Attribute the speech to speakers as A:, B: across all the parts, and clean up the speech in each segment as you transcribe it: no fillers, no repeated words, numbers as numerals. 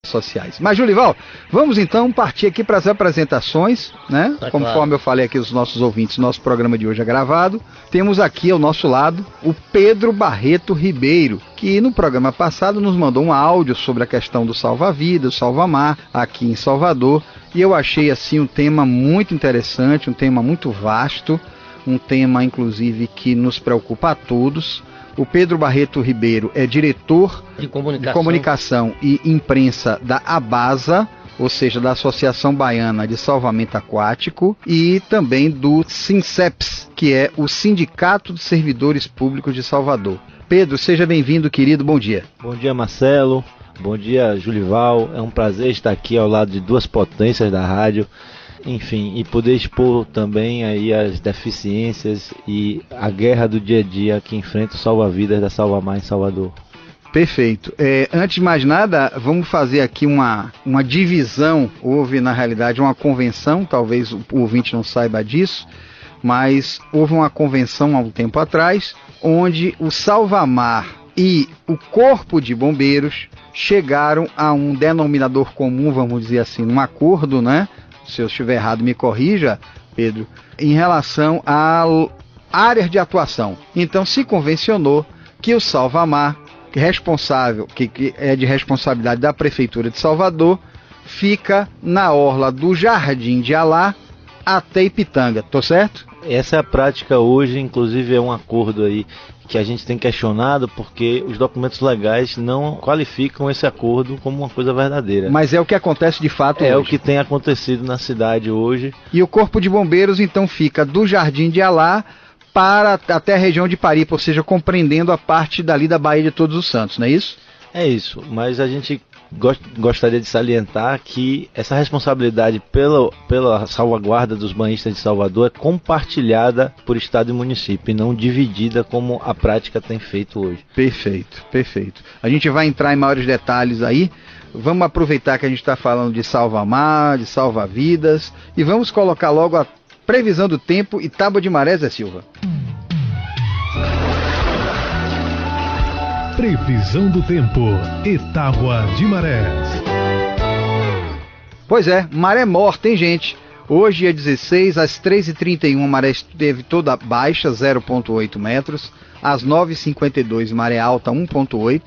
A: sociais. Mas, Julival, vamos então partir aqui para as apresentações, né? Conforme eu falei aqui aos nossos ouvintes, nosso programa de hoje é gravado. Temos aqui ao nosso lado o Pedro Barreto Ribeiro, que no programa passado nos mandou um áudio sobre a questão do salva-vidas, salva-mar, aqui em Salvador. E eu achei assim um tema muito interessante, um tema muito vasto, um tema inclusive que nos preocupa a todos. O Pedro Barreto Ribeiro é diretor de comunicação e imprensa da ABASA, ou seja, da Associação Baiana de Salvamento Aquático, e também do SINCEPS, que é o Sindicato de Servidores Públicos de Salvador. Pedro, seja bem-vindo, querido, bom dia.
B: Bom dia, Marcelo. Bom dia, Julival. É um prazer estar aqui ao lado de duas potências da rádio, enfim, e poder expor também aí as deficiências e a guerra do dia a dia que enfrenta o salva-vidas da Salvamar em Salvador.
A: Perfeito. Antes de mais nada, vamos fazer aqui uma divisão. Houve, na realidade, uma convenção, talvez o ouvinte não saiba disso, mas houve uma convenção há um tempo atrás, onde o Salvamar e o Corpo de Bombeiros chegaram a um denominador comum, vamos dizer assim, um acordo, né? Se eu estiver errado, me corrija, Pedro, em relação a áreas de atuação. Então se convencionou que o Salvamar, responsável, que é de responsabilidade da Prefeitura de Salvador, fica na orla do Jardim de Alá até Ipitanga, tô certo?
B: Essa é a prática hoje, inclusive é um acordo aí que a gente tem questionado porque os documentos legais não qualificam esse acordo como uma coisa verdadeira.
A: Mas é o que acontece de fato hoje.
B: É o que tem acontecido na cidade hoje.
A: E o Corpo de Bombeiros então fica do Jardim de Alá para até a região de Paripe, ou seja, compreendendo a parte dali da Baía de Todos os Santos, não é isso?
B: É isso, mas a gente gostaria de salientar que essa responsabilidade pela salvaguarda dos banhistas de Salvador é compartilhada por Estado e município e não dividida como a prática tem feito hoje.
A: Perfeito, perfeito. A gente vai entrar em maiores detalhes aí. Vamos aproveitar que a gente está falando de salva-mar, de salva-vidas, e vamos colocar logo a previsão do tempo e tábua de maré, Zé Silva.
C: Previsão do tempo e tábua de marés.
A: Pois é, maré morta, hein, gente? Hoje, dia 16, às 3h31, a maré esteve toda baixa, 0,8 metros. Às 9h52, maré alta, 1,8.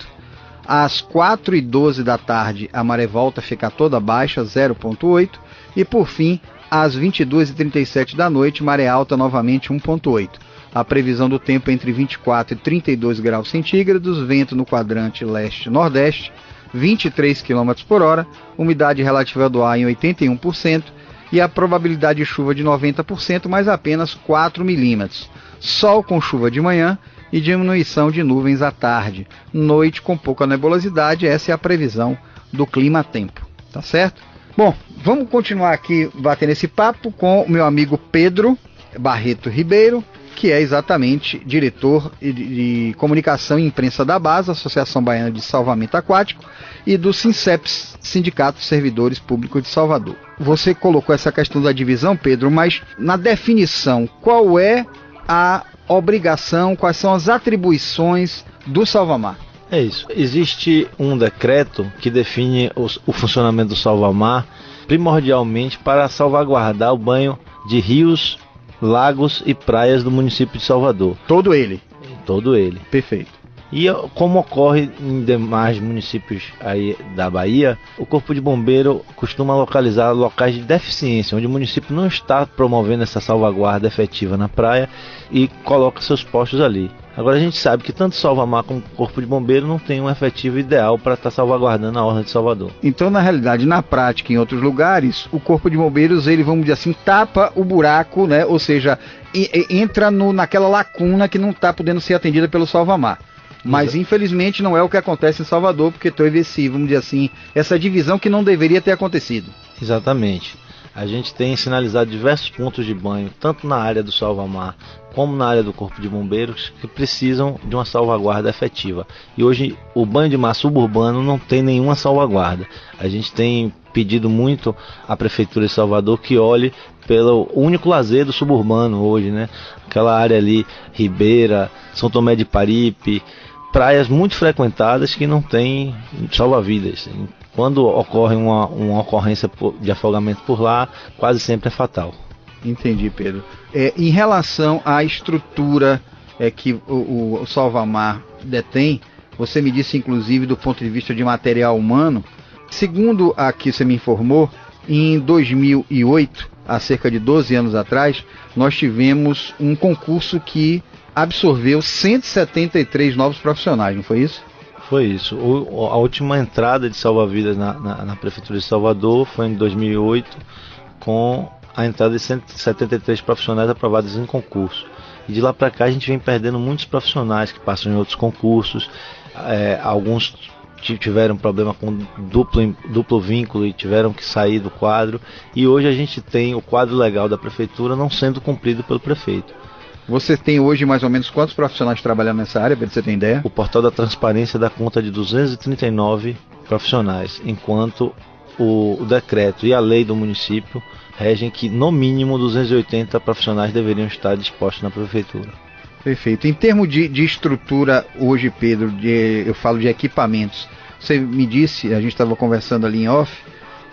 A: Às 4h12 da tarde, a maré volta a ficar toda baixa, 0,8. E, por fim, às 22h37 da noite, maré alta novamente, 1,8. A previsão do tempo é entre 24 e 32 graus centígrados, vento no quadrante leste-nordeste, 23 km por hora, umidade relativa do ar em 81% e a probabilidade de chuva de 90%, mas apenas 4 milímetros. Sol com chuva de manhã e diminuição de nuvens à tarde. Noite com pouca nebulosidade, essa é a previsão do clima-tempo, tá certo? Bom, vamos continuar aqui batendo esse papo com o meu amigo Pedro Barreto Ribeiro, que é exatamente diretor de comunicação e imprensa da ABASA, Associação Baiana de Salvamento Aquático, e do SINCEPS, Sindicato de Servidores Públicos de Salvador. Você colocou essa questão da divisão, Pedro, mas na definição, qual é a obrigação, quais são as atribuições do Salvamar?
B: É isso. Existe um decreto que define o funcionamento do Salvamar, primordialmente para salvaguardar o banho de rios, lagos e praias do município de Salvador.
A: Todo ele?
B: Todo ele.
A: Perfeito.
B: E como ocorre em demais municípios aí da Bahia, o Corpo de Bombeiro costuma localizar locais de deficiência, onde o município não está promovendo essa salvaguarda efetiva na praia e coloca seus postos ali. Agora a gente sabe que tanto Salvamar como o Corpo de Bombeiro não tem um efetivo ideal para estar salvaguardando a orla de Salvador.
A: Então, na realidade, na prática, em outros lugares, o Corpo de Bombeiros, ele, vamos dizer assim, tapa o buraco, né? Ou seja, entra naquela lacuna que não está podendo ser atendida pelo Salvamar. Mas, infelizmente, não é o que acontece em Salvador, porque teve esse, vamos dizer assim, essa divisão que não deveria ter acontecido.
B: Exatamente. A gente tem sinalizado diversos pontos de banho, tanto na área do Salvamar como na área do Corpo de Bombeiros, que precisam de uma salvaguarda efetiva. E hoje o banho de mar suburbano não tem nenhuma salvaguarda. A gente tem pedido muito à Prefeitura de Salvador que olhe pelo único lazer do suburbano hoje, né? Aquela área ali, Ribeira, São Tomé de Paripe, praias muito frequentadas que não tem salva-vidas. quando ocorre uma ocorrência de afogamento por lá, quase sempre é fatal.
A: Entendi, Pedro. Em relação à estrutura que o Salvamar detém, você me disse inclusive do ponto de vista de material humano, segundo aqui você me informou, em 2008, há cerca de 12 anos atrás, nós tivemos um concurso que absorveu 173 novos profissionais, não foi isso?
B: Foi isso. A última entrada de salva-vidas na Prefeitura de Salvador foi em 2008, com a entrada de 173 profissionais aprovados em concurso. E de lá para cá a gente vem perdendo muitos profissionais que passam em outros concursos, alguns tiveram problema com duplo vínculo e tiveram que sair do quadro, e hoje a gente tem o quadro legal da Prefeitura não sendo cumprido pelo prefeito.
A: Você tem hoje mais ou menos quantos profissionais trabalhando nessa área, para você ter ideia?
B: O portal da transparência dá conta de 239 profissionais, enquanto o decreto e a lei do município regem que no mínimo 280 profissionais deveriam estar dispostos na Prefeitura.
A: Perfeito. Em termos de estrutura hoje, Pedro, eu falo de equipamentos. Você me disse, a gente estava conversando ali em off,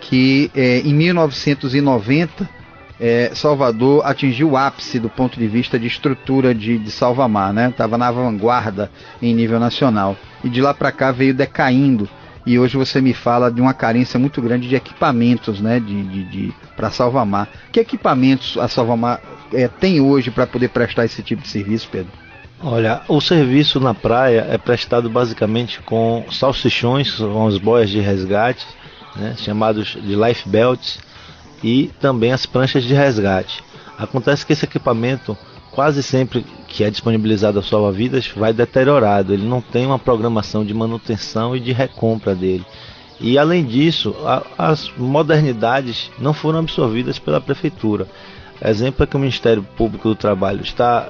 A: que em 1990 Salvador atingiu o ápice do ponto de vista de estrutura de salva-mar, né? Estava na vanguarda em nível nacional. E de lá para cá veio decaindo. E hoje você me fala de uma carência muito grande de equipamentos, né? Para salva-mar. Que equipamentos a salva-mar tem hoje para poder prestar esse tipo de serviço, Pedro?
B: Olha, o serviço na praia é prestado basicamente com salsichões, com as boias de resgate, né, chamados de life belts, e também as pranchas de resgate. Acontece que esse equipamento, quase sempre que é disponibilizado ao salva-vidas, vai deteriorado, ele não tem uma programação de manutenção e de recompra dele. E além disso, as modernidades não foram absorvidas pela Prefeitura. Exemplo é que o Ministério Público do Trabalho está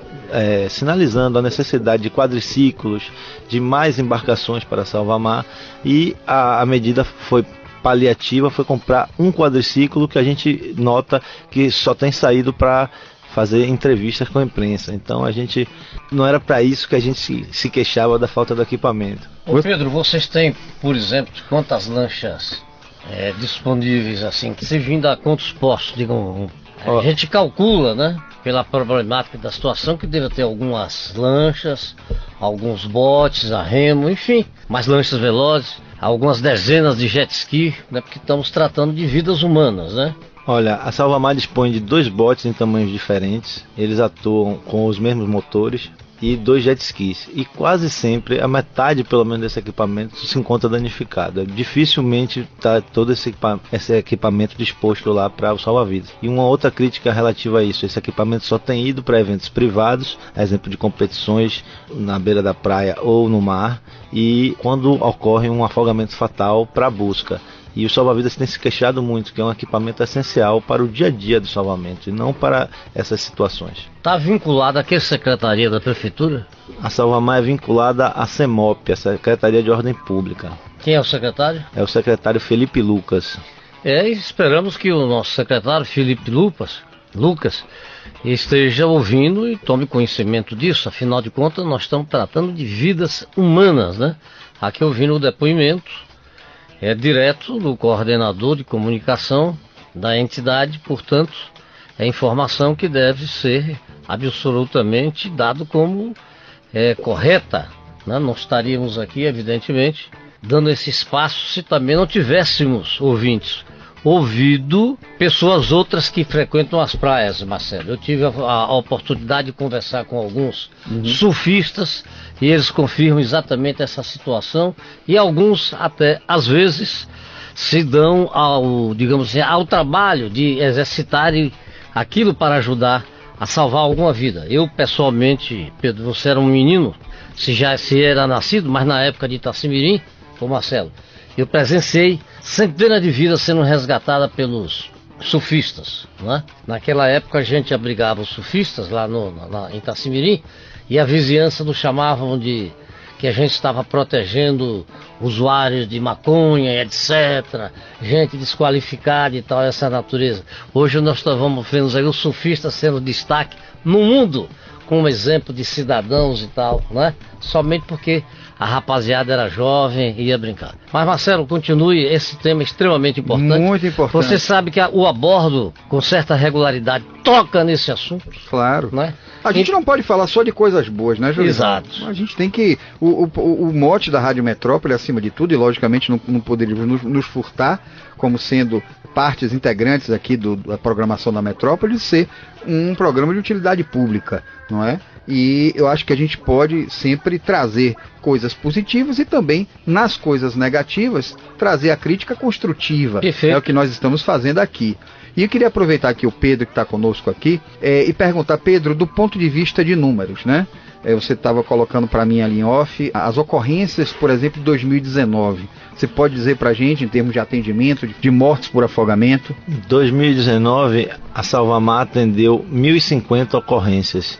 B: sinalizando a necessidade de quadriciclos, de mais embarcações para salva-mar, e a medida foi paliativa, foi comprar um quadriciclo que a gente nota que só tem saído para fazer entrevistas com a imprensa. Então a gente não era para isso que a gente se queixava da falta do equipamento.
D: Ô Pedro, vocês têm, por exemplo, quantas lanchas disponíveis assim, servindo a quantos postos, digamos? A gente calcula, né, pela problemática da situação, que deve ter algumas lanchas, alguns botes a remo, enfim, mais lanchas velozes, algumas dezenas de jet ski, né, porque estamos tratando de vidas humanas, né?
B: Olha, a Salvamar dispõe de 2 botes em tamanhos diferentes, eles atuam com os mesmos motores, e 2 jet skis, e quase sempre a metade pelo menos desse equipamento se encontra danificado. Dificilmente está todo esse equipamento disposto lá para o salva-vidas. E uma outra crítica relativa a isso: esse equipamento só tem ido para eventos privados, exemplo de competições na beira da praia ou no mar, e quando ocorre um afogamento fatal, para busca. E o salva-vidas tem se queixado muito, que é um equipamento essencial para o dia a dia do salvamento e não para essas situações.
D: Está vinculada a que secretaria da Prefeitura?
B: A Salvamar é vinculada à CEMOP, a Secretaria de Ordem Pública.
D: Quem é o secretário?
B: É o secretário Felipe Lucas.
D: E esperamos que o nosso secretário Felipe Lucas esteja ouvindo e tome conhecimento disso. Afinal de contas, nós estamos tratando de vidas humanas, né? Aqui ouvindo o depoimento direto do coordenador de comunicação da entidade, portanto, é informação que deve ser absolutamente dado como correta, né? Não estaríamos aqui, evidentemente, dando esse espaço se também não tivéssemos ouvido pessoas outras que frequentam as praias, Marcelo. Eu tive a oportunidade de conversar com alguns surfistas e eles confirmam exatamente essa situação, e alguns até às vezes se dão ao trabalho de exercitarem aquilo para ajudar a salvar alguma vida. Eu pessoalmente, Pedro, você era um menino, se era nascido, mas na época de Itacimirim, ô Marcelo, eu presenciei centenas de vidas sendo resgatadas pelos surfistas, né? Naquela época a gente abrigava os surfistas lá em Itacimirim, e a vizinhança nos chamavam de que a gente estava protegendo usuários de maconha, etc., gente desqualificada e tal, essa natureza. Hoje nós estamos vendo aí os surfistas sendo destaque no mundo, como exemplo de cidadãos e tal, né? Somente porque a rapaziada era jovem e ia brincar. Mas Marcelo, continue, esse tema é extremamente importante.
A: Muito importante.
D: Você sabe que o abordo, com certa regularidade, toca nesse assunto.
A: Claro.
D: Né?
A: A gente não pode falar só de coisas boas, né, Júlio?
D: Exato.
A: A gente tem que... O mote da Rádio Metrópole, acima de tudo, e logicamente não poderíamos nos furtar, como sendo partes integrantes aqui da programação da Metrópole, de ser um programa de utilidade pública, não é? E eu acho que a gente pode sempre trazer coisas positivas e também, nas coisas negativas, trazer a crítica construtiva.
D: Perfeito.
A: É o que nós estamos fazendo aqui. E eu queria aproveitar aqui o Pedro, que está conosco aqui, e perguntar, Pedro, do ponto de vista de números, né? Você estava colocando para mim ali em off as ocorrências, por exemplo, de 2019. Você pode dizer para a gente, em termos de atendimento, de mortes por afogamento?
B: Em 2019, a Salvamar atendeu 1.050 ocorrências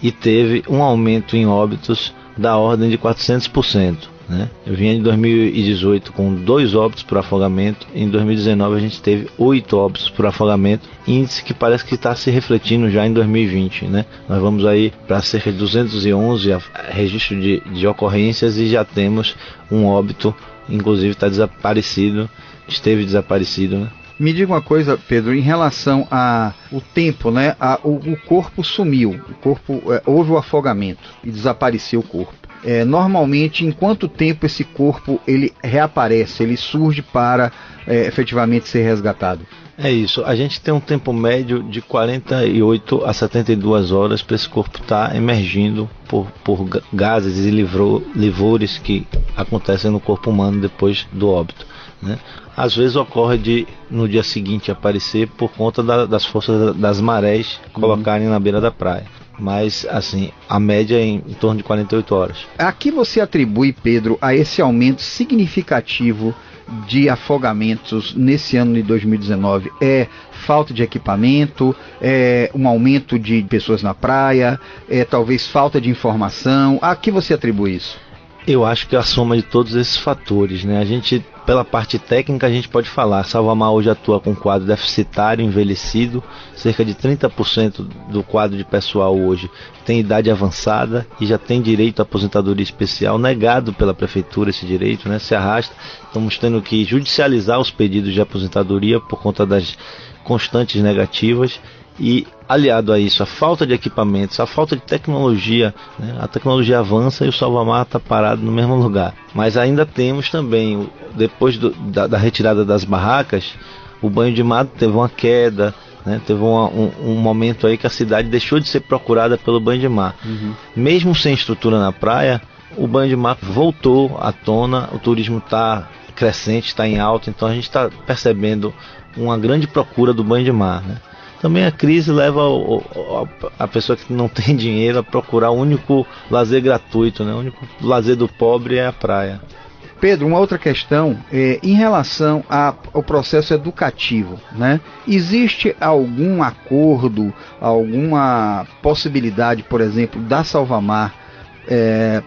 B: e teve um aumento em óbitos da ordem de 400%. Né? Eu vinha de 2018 com 2 óbitos por afogamento, em 2019 a gente teve 8 óbitos por afogamento, índice que parece que está se refletindo já em 2020. Né? Nós vamos aí para cerca de 211 registro de ocorrências e já temos um óbito, inclusive está desaparecido, esteve desaparecido. Né?
A: Me diga uma coisa, Pedro, em relação ao tempo, né? O corpo sumiu, houve o afogamento e desapareceu o corpo. Normalmente, em quanto tempo esse corpo ele reaparece, ele surge para efetivamente ser resgatado?
B: É isso, a gente tem um tempo médio de 48 a 72 horas para esse corpo estar emergindo por gases e livores que acontecem no corpo humano depois do óbito. Né? Às vezes ocorre no dia seguinte aparecer por conta das forças das marés colocarem na beira da praia. Mas, assim, a média é em torno de 48 horas.
A: A que você atribui, Pedro, a esse aumento significativo de afogamentos nesse ano de 2019? É falta de equipamento? É um aumento de pessoas na praia? É talvez falta de informação? A que você atribui isso?
B: Eu acho que é a soma de todos esses fatores, né? A gente, pela parte técnica, a gente pode falar, a Salvamar hoje atua com um quadro deficitário, envelhecido, cerca de 30% do quadro de pessoal hoje tem idade avançada e já tem direito à aposentadoria especial, negado pela prefeitura esse direito, né? Se arrasta, estamos tendo que judicializar os pedidos de aposentadoria por conta das constantes negativas. E aliado a isso, a falta de equipamentos, a falta de tecnologia, né? A tecnologia avança e o Salvamar está parado no mesmo lugar. Mas ainda temos também, depois da retirada das barracas, o banho de mar teve uma queda, né? Teve um momento aí que a cidade deixou de ser procurada pelo banho de mar. Mesmo sem estrutura na praia, o banho de mar voltou à tona, o turismo está crescente, está em alta, então a gente está percebendo uma grande procura do banho de mar, né? Também a crise leva a pessoa que não tem dinheiro a procurar o único lazer gratuito, né? O único lazer do pobre é a praia.
A: Pedro, uma outra questão em relação ao processo educativo, né? Existe algum acordo, alguma possibilidade, por exemplo, da Salvamar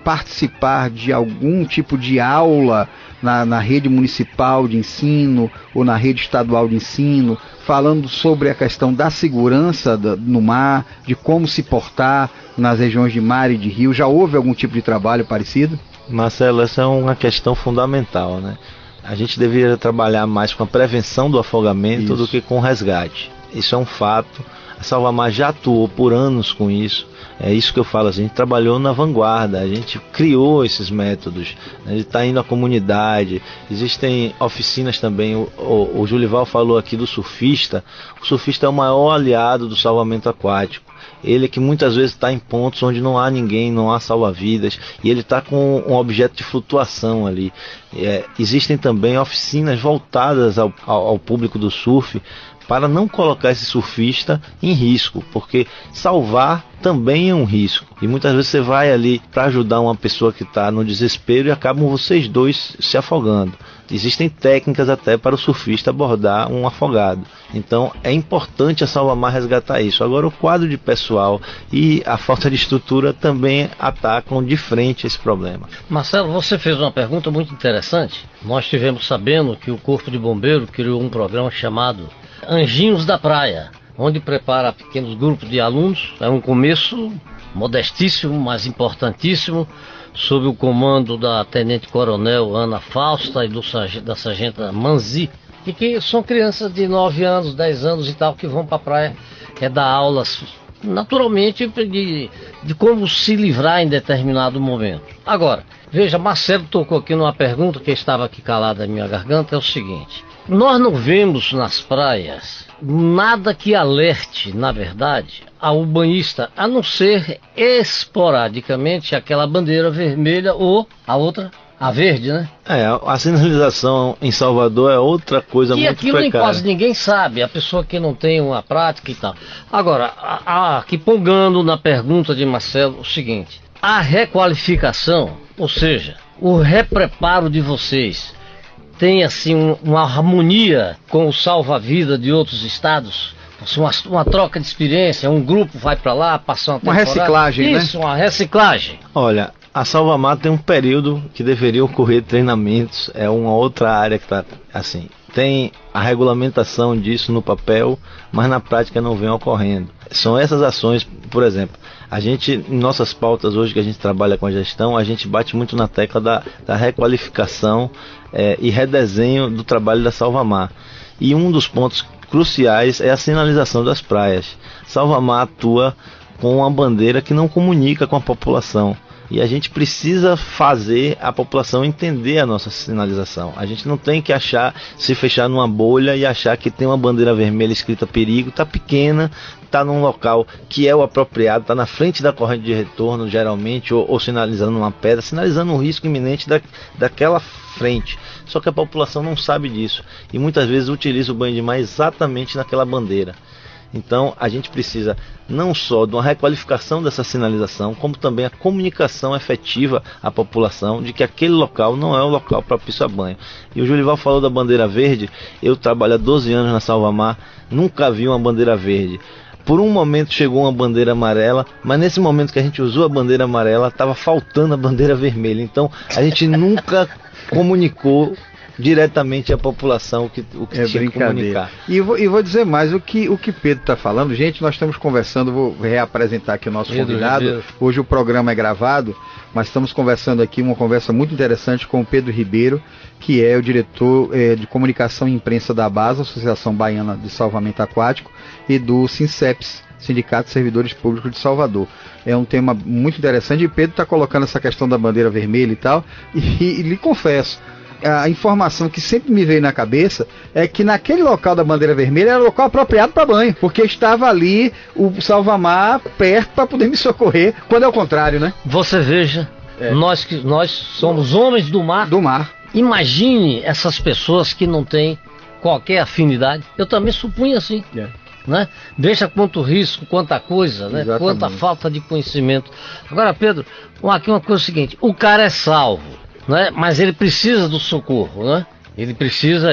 A: participar de algum tipo de aula na rede municipal de ensino ou na rede estadual de ensino, falando sobre a questão da segurança no mar, de como se portar nas regiões de mar e de rio? Já houve algum tipo de trabalho parecido?
B: Marcelo, essa é uma questão fundamental, né? A gente deveria trabalhar mais com a prevenção do afogamento do que com o resgate. Isso é um fato. A Salvamar já atuou por anos com isso. É isso que eu falo, a gente trabalhou na vanguarda, a gente criou esses métodos, a gente está indo à comunidade, existem oficinas também, o Julival falou aqui do surfista. O surfista é o maior aliado do salvamento aquático. Ele que muitas vezes está em pontos onde não há ninguém, não há salva-vidas, e ele está com um objeto de flutuação ali. Existem também oficinas voltadas ao público do surf, para não colocar esse surfista em risco, porque salvar também é um risco. E muitas vezes você vai ali para ajudar uma pessoa que está no desespero e acabam vocês dois se afogando. Existem técnicas até para o surfista abordar um afogado. Então é importante a Salvamar resgatar isso. Agora o quadro de pessoal e a falta de estrutura também atacam de frente esse problema.
D: Marcelo, você fez uma pergunta muito interessante. Nós tivemos sabendo que o Corpo de Bombeiro criou um programa chamado Anjinhos da Praia, onde prepara pequenos grupos de alunos. É um começo modestíssimo, mas importantíssimo, sob o comando da Tenente Coronel Ana Fausta e da Sargenta Manzi, e que são crianças de 9 anos, 10 anos e tal, que vão para a praia dar aulas, naturalmente, de como se livrar em determinado momento. Agora, veja, Marcelo tocou aqui numa pergunta que estava aqui calada na minha garganta, é o seguinte: nós não vemos nas praias nada que alerte, na verdade, ao banhista, a não ser esporadicamente aquela bandeira vermelha ou a outra, a verde, né?
B: A sinalização em Salvador é outra coisa muito
D: aquilo
B: precária.
D: quase ninguém sabe, a pessoa que não tem uma prática e tal. Agora, aqui pongando na pergunta de Marcelo o seguinte: a requalificação, ou seja, o repreparo de vocês, tem assim uma harmonia com o salva-vida de outros estados? Assim, uma troca de experiência, um grupo vai para lá, passa uma temporada.
A: Reciclagem, né?
D: Isso, uma reciclagem.
B: Olha, a Salvamar tem um período que deveria ocorrer treinamentos, é uma outra área que está assim. Tem a regulamentação disso no papel, mas na prática não vem ocorrendo. São essas ações, por exemplo, a gente, em nossas pautas hoje que a gente trabalha com a gestão, a gente bate muito na tecla da requalificação e redesenho do trabalho da Salvamar. E um dos pontos cruciais é a sinalização das praias. Salvamar atua com uma bandeira que não comunica com a população. E a gente precisa fazer a população entender a nossa sinalização. A gente não tem que se fechar numa bolha e achar que tem uma bandeira vermelha escrita perigo, está pequena, está num local que é o apropriado, está na frente da corrente de retorno, geralmente, ou sinalizando uma pedra, sinalizando um risco iminente daquela frente. Só que a população não sabe disso e muitas vezes utiliza o banho de mar exatamente naquela bandeira. Então a gente precisa não só de uma requalificação dessa sinalização, como também a comunicação efetiva à população de que aquele local não é o local propício a banho. E o Julival falou da bandeira verde. Eu trabalho há 12 anos na Salvamar, nunca vi uma bandeira verde. Por um momento chegou uma bandeira amarela, mas nesse momento que a gente usou a bandeira amarela, estava faltando a bandeira vermelha. Então a gente nunca comunicou diretamente à população o que tinha que comunicar.
A: E vou dizer mais, o que Pedro está falando, gente, nós estamos conversando, vou reapresentar aqui o nosso convidado. Hoje o programa é gravado, mas estamos conversando aqui, uma conversa muito interessante com o Pedro Ribeiro, que é o diretor de comunicação e imprensa da BASA, Associação Baiana de Salvamento Aquático, e do SINCEPS, Sindicato de Servidores Públicos de Salvador. É um tema muito interessante, e Pedro está colocando essa questão da bandeira vermelha e tal, e lhe confesso, a informação que sempre me veio na cabeça é que naquele local da bandeira vermelha era o local apropriado para banho, porque estava ali o Salvamar perto para poder me socorrer, quando é o contrário, né?
D: Você veja, nós somos homens do mar.
A: Do mar.
D: Imagine essas pessoas que não têm qualquer afinidade. Eu também supunha assim. Né? Veja quanto risco, quanta coisa, né? Quanta falta de conhecimento. Agora, Pedro, aqui uma coisa seguinte: o cara é salvo, né? Mas ele precisa do socorro, né? Ele precisa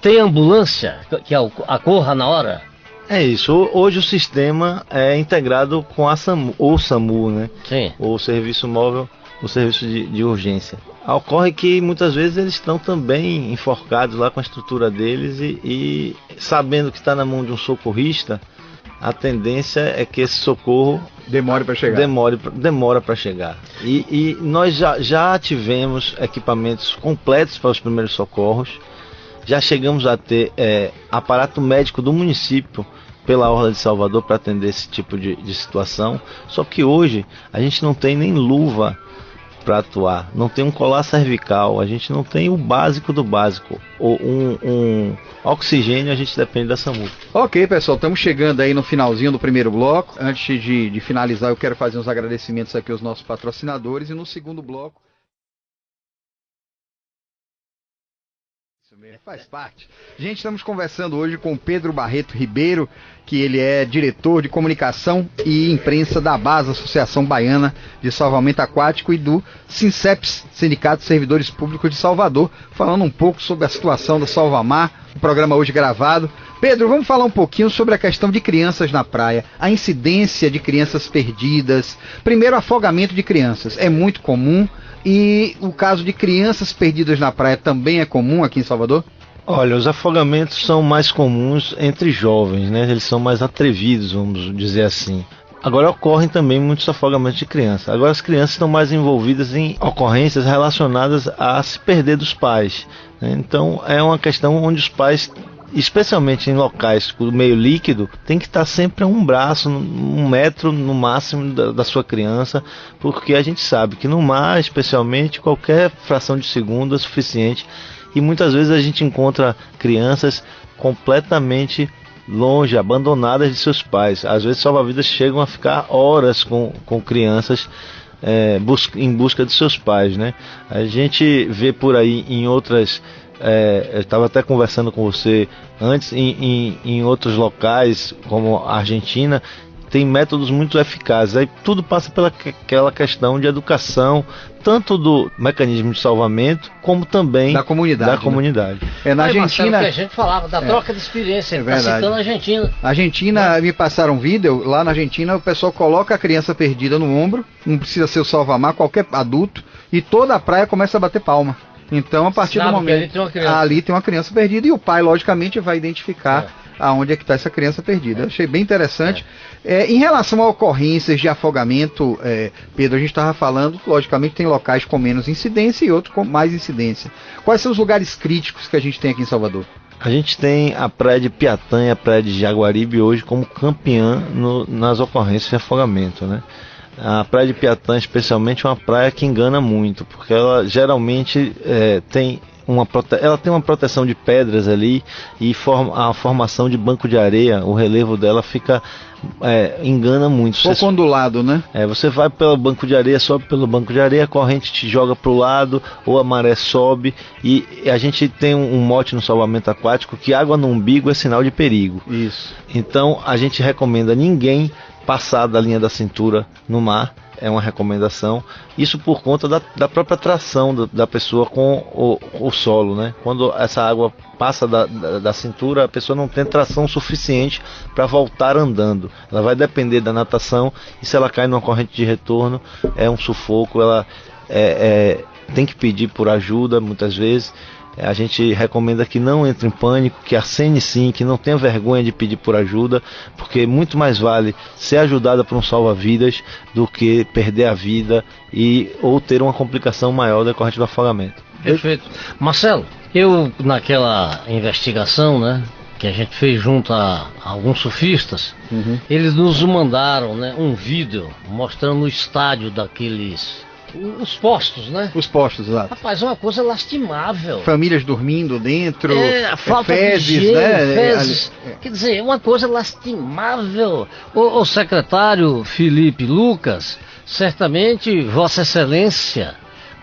D: tem ambulância que acorra na hora.
B: É isso. Hoje o sistema é integrado com a SAMU, né?
D: Sim.
B: O serviço móvel, o serviço de urgência. Ocorre que muitas vezes eles estão também enforcados lá com a estrutura deles e sabendo que está na mão de um socorrista, a tendência é que esse socorro
A: demore para chegar.
B: Demora para chegar. E nós já tivemos equipamentos completos para os primeiros socorros. Já chegamos a ter aparato médico do município pela Orla de Salvador para atender esse tipo de situação. Só que hoje a gente não tem nem luva para atuar, não tem um colar cervical, a gente não tem o básico do básico. Um oxigênio a gente depende da SAMU.
A: Ok, pessoal, estamos chegando aí no finalzinho do primeiro bloco. Antes de finalizar, eu quero fazer uns agradecimentos aqui aos nossos patrocinadores, e no segundo bloco faz parte. Gente, estamos conversando hoje com Pedro Barreto Ribeiro, que ele é diretor de comunicação e imprensa da BASA, Associação Baiana de Salvamento Aquático, e do SINCEPS, Sindicato de Servidores Públicos de Salvador, falando um pouco sobre a situação da Salvamar, o programa hoje gravado. Pedro, vamos falar um pouquinho sobre a questão de crianças na praia, a incidência de crianças perdidas. Primeiro, afogamento de crianças é muito comum, e o caso de crianças perdidas na praia também é comum aqui em Salvador?
B: Olha, os afogamentos são mais comuns entre jovens, né? Eles são mais atrevidos, vamos dizer assim. Agora ocorrem também muitos afogamentos de crianças. Agora as crianças estão mais envolvidas em ocorrências relacionadas a se perder dos pais, né? Então é uma questão onde os pais, especialmente em locais com meio líquido, tem que estar sempre a um braço, 1 metro no máximo da sua criança, porque a gente sabe que no mar, especialmente, qualquer fração de segundo é suficiente, e muitas vezes a gente encontra crianças completamente longe, abandonadas de seus pais. Às vezes salva-vidas chegam a ficar horas com crianças em busca de seus pais, né? A gente vê por aí em outras... eu estava até conversando com você antes, em outros locais, como a Argentina, tem métodos muito eficazes. Aí tudo passa pelaquela questão de educação, tanto do mecanismo de salvamento, como também
A: da comunidade.
B: Né?
A: Na Argentina,
D: que a gente falava da troca de experiência, ele está citando a Argentina.
A: A Argentina, me passaram um vídeo, lá na Argentina o pessoal coloca a criança perdida no ombro, não precisa ser o salva-mar, qualquer adulto, e toda a praia começa a bater palma. Então, a partir do momento, ali tem uma criança perdida, e o pai, logicamente, vai identificar aonde é que está essa criança perdida. Eu achei bem interessante. Em relação a ocorrências de afogamento, Pedro, a gente estava falando, logicamente tem locais com menos incidência e outros com mais incidência. Quais são os lugares críticos que a gente tem aqui em Salvador?
B: A gente tem a praia de Piatã e a praia de Jaguaribe hoje como campeã nas ocorrências de afogamento, né? A praia de Piatã, especialmente, é uma praia que engana muito, porque ela geralmente tem uma proteção de pedras ali, e a formação de banco de areia, o relevo dela engana muito.
A: Pouco ondulado, né?
B: Você vai pelo banco de areia, sobe pelo banco de areia, a corrente te joga para o lado, ou a maré sobe, e a gente tem um mote no salvamento aquático que água no umbigo é sinal de perigo.
A: Isso.
B: Então a gente recomenda ninguém passar da linha da cintura no mar, é uma recomendação. Isso por conta da própria tração da pessoa com o solo, né? Quando essa água passa da cintura, a pessoa não tem tração suficiente para voltar andando. Ela vai depender da natação, e se ela cai numa corrente de retorno, é um sufoco. Ela tem que pedir por ajuda muitas vezes. A gente recomenda que não entre em pânico, que acene sim, que não tenha vergonha de pedir por ajuda, porque muito mais vale ser ajudada por um salva-vidas do que perder a vida ou ter uma complicação maior decorrente do afogamento.
D: Perfeito. Marcelo, eu naquela investigação, né, que a gente fez junto a alguns surfistas, eles nos mandaram, né, um vídeo mostrando o estádio daqueles... Os postos, né?
A: Os postos, exato.
D: Rapaz, é uma coisa lastimável.
A: Famílias dormindo dentro,
D: a falta
A: fezes,
D: de higiene,
A: né?
D: Fezes. Quer dizer, é uma coisa lastimável. O secretário Felipe Lucas, certamente Vossa Excelência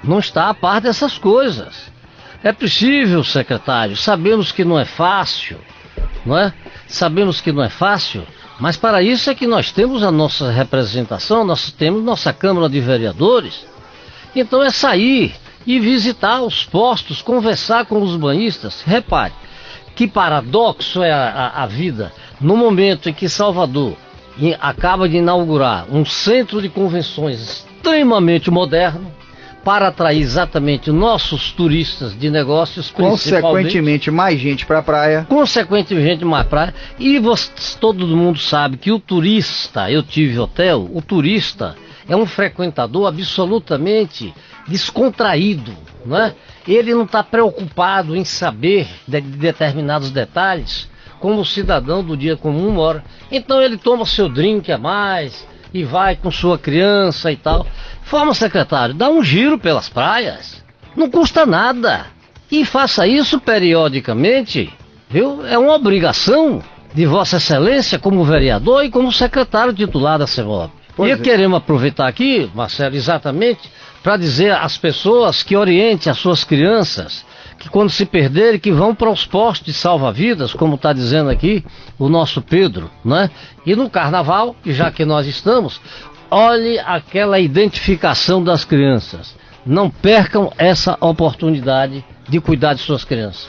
D: não está a par dessas coisas. É possível, secretário, sabemos que não é fácil, não é? Sabemos que não é fácil, mas para isso é que nós temos a nossa representação, nós temos nossa Câmara de Vereadores. Então é sair e visitar os postos, conversar com os banhistas. Repare, que paradoxo é a vida. No momento em que Salvador acaba de inaugurar um centro de convenções extremamente moderno, para atrair exatamente nossos turistas de negócios,
A: consequentemente mais gente para a praia. E todo mundo sabe que o turista, eu tive hotel, o turista é um frequentador absolutamente descontraído, não é? Ele não está preocupado em saber de determinados detalhes, como o cidadão do dia comum mora. Então ele toma seu drink a mais e vai com sua criança e tal. Forma, secretário, dá um giro pelas praias, não custa nada, e faça isso periodicamente, viu? É uma obrigação de Vossa Excelência como vereador e como secretário titular da CEMOB. E queremos aproveitar aqui, Marcelo, exatamente para dizer às pessoas que orientem as suas crianças, que quando se perderem, que vão para os postos de salva-vidas, como está dizendo aqui o nosso Pedro, né? E no carnaval, já que nós estamos, olhe aquela identificação das crianças. Não percam essa oportunidade de cuidar de suas crianças.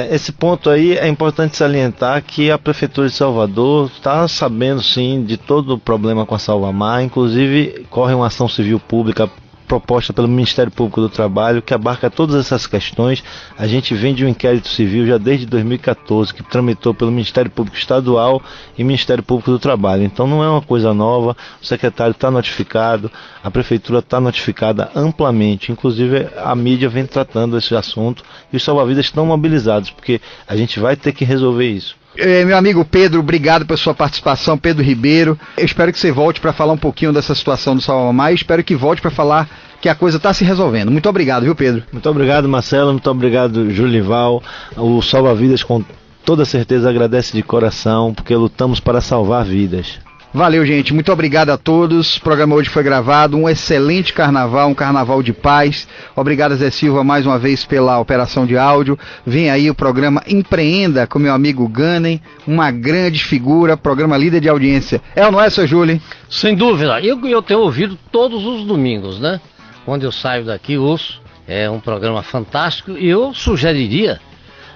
B: Esse ponto aí é importante salientar que a Prefeitura de Salvador está sabendo sim de todo o problema com a Salvamar, inclusive corre uma ação civil pública proposta pelo Ministério Público do Trabalho, que abarca todas essas questões. A gente vem de um inquérito civil já desde 2014, que tramitou pelo Ministério Público Estadual e Ministério Público do Trabalho. Então não é uma coisa nova, o secretário está notificado, a Prefeitura está notificada amplamente, inclusive a mídia vem tratando esse assunto e os salva-vidas estão mobilizados, porque a gente vai ter que resolver isso.
A: Meu amigo Pedro, obrigado pela sua participação, Pedro Ribeiro. Eu espero que você volte para falar um pouquinho dessa situação do Salva-Mar e espero que volte para falar que a coisa está se resolvendo. Muito obrigado, viu, Pedro?
B: Muito obrigado, Marcelo, muito obrigado, Julival. O Salva-Vidas, com toda certeza, agradece de coração, porque lutamos para salvar vidas.
A: Valeu, gente. Muito obrigado a todos. O programa hoje foi gravado. Um excelente carnaval, um carnaval de paz. Obrigado, Zé Silva, mais uma vez pela operação de áudio. Vem aí o programa Empreenda com meu amigo Ganem, uma grande figura, programa líder de audiência. É ou não é, seu Júlio?
D: Sem dúvida. Eu tenho ouvido todos os domingos, né? Quando eu saio daqui, ouço. É um programa fantástico e eu sugeriria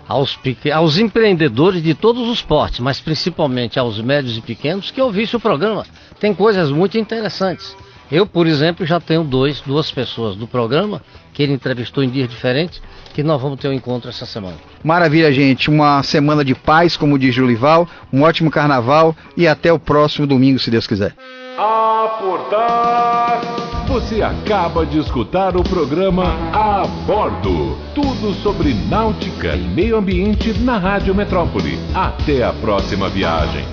D: aos empreendedores de todos os portes, mas principalmente aos médios e pequenos, que ouvissem o programa. Tem coisas muito interessantes. Eu, por exemplo, já tenho duas pessoas do programa que ele entrevistou em dias diferentes, que nós vamos ter um encontro essa semana.
A: Maravilha, gente. Uma semana de paz, como diz Julival, um ótimo carnaval e até o próximo domingo, se Deus quiser.
C: Aportar! Você acaba de escutar o programa A Bordo. Tudo sobre náutica e meio ambiente na Rádio Metrópole. Até a próxima viagem.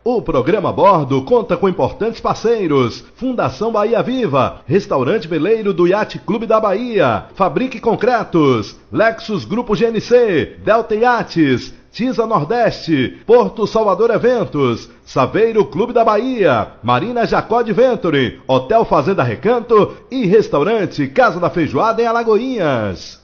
E: O programa A Bordo conta com importantes parceiros: Fundação Bahia Viva, Restaurante Veleiro do Yacht Clube da Bahia, Fabrique Concretos, Lexus Grupo GNC, Delta Yachts, Tisa Nordeste, Porto Salvador Eventos, Saveiro Clube da Bahia, Marina Jacó Adventure, Hotel Fazenda Recanto e Restaurante Casa da Feijoada em Alagoinhas.